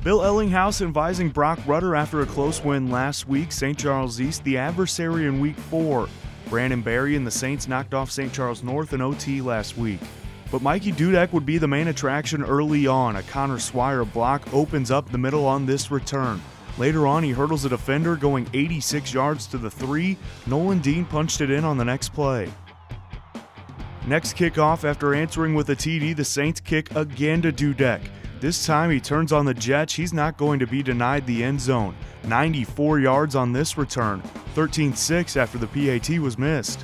Bill Ellinghaus advising Brock Rutter after a close win last week. St. Charles East, the adversary in Week 4. Brandon Berry and the Saints knocked off St. Charles North in OT last week. But Mikey Dudek would be the main attraction early on. A Connor Swire block opens up the middle on this return. Later on, he hurdles a defender going 86 yards to the 3. Nolan Dean punched it in on the next play. Next kickoff, after answering with a TD, the Saints kick again to Dudek. This time he turns on the Jets. He's not going to be denied the end zone. 94 yards on this return, 13-6 after the PAT was missed.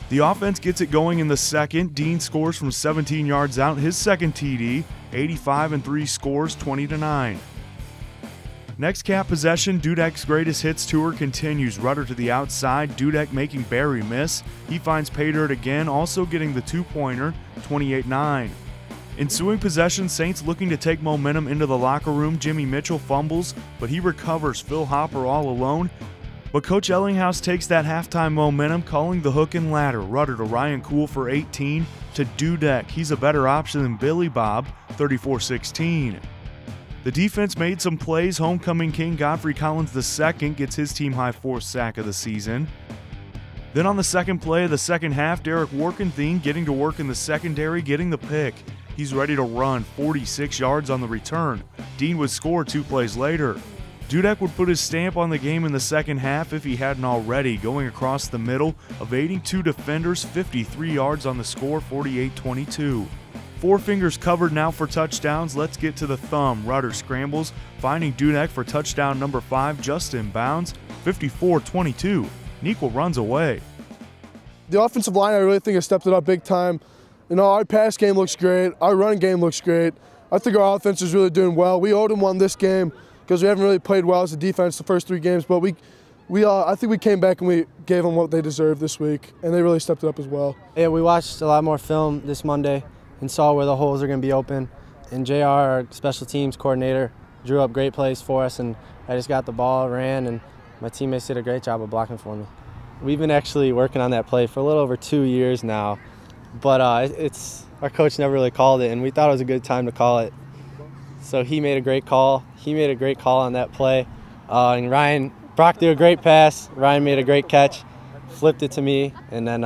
The offense gets it going in the second. Dean scores from 17 yards out, his second TD. 85-3 scores, 20-9. Next cap possession, Dudek's greatest hits tour continues. Rutter to the outside, Dudek making Berry miss. He finds Paydirt again, also getting the two-pointer, 28-9. Ensuing possession, Saints looking to take momentum into the locker room. Jimmy Mitchell fumbles, but he recovers. Phil Hopper all alone. But Coach Ellinghaus takes that halftime momentum, calling the hook and ladder. Rutter to Ryan Cool for 18, to Dudek. He's a better option than Billy Bob, 34-16. The defense made some plays. Homecoming king Godfrey Collins II gets his team-high 4th sack of the season. Then on the second play of the second half, Derek Workenthien getting to work in the secondary, getting the pick. He's ready to run, 46 yards on the return. Dean would score 2 plays later. Dudek would put his stamp on the game in the second half if he hadn't already, going across the middle, evading 2 defenders, 53 yards on the score, 48-22. 4 fingers covered now for touchdowns. Let's get to the thumb. Rutter scrambles, finding Dudek for touchdown number 5, just in bounds, 54-22. Neuqua runs away. The offensive line, I really think, has stepped it up big time. You know, our pass game looks great. Our running game looks great. I think our offense is really doing well. We owed them one this game because we haven't really played well as a defense the first 3 games, but I think we came back and we gave them what they deserved this week, and they really stepped it up as well. Yeah, we watched a lot more film this Monday and saw where the holes are going to be open. And JR, our special teams coordinator, drew up great plays for us, and I just got the ball, ran, and my teammates did a great job of blocking for me. We've been actually working on that play for a little over 2 years now, but our coach never really called it, and we thought it was a good time to call it. So he made a great call. He made a great call on that play. And Brock threw a great pass. Ryan made a great catch, flipped it to me, and then,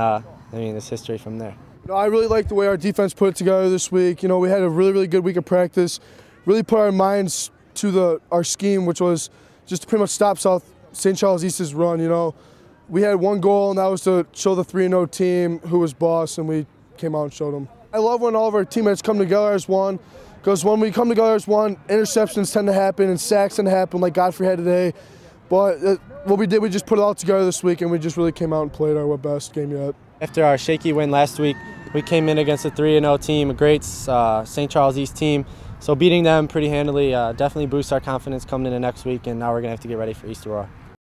it's history from there. You know, I really like the way our defense put it together this week. You know, we had a really, really good week of practice. Really put our minds to our scheme, which was just to pretty much stop St. Charles East's run, you know. We had one goal, and that was to show the 3-0 team who was boss, and we came out and showed them. I love when all of our teammates come together as one, because when we come together as one, interceptions tend to happen and sacks tend to happen like Godfrey had today. But what we did, we just put it all together this week, and we just really came out and played our best game yet. After our shaky win last week, we came in against a 3-0 team, a great St. Charles East team. So beating them pretty handily definitely boosts our confidence coming into next week, and now we're going to have to get ready for East Aurora.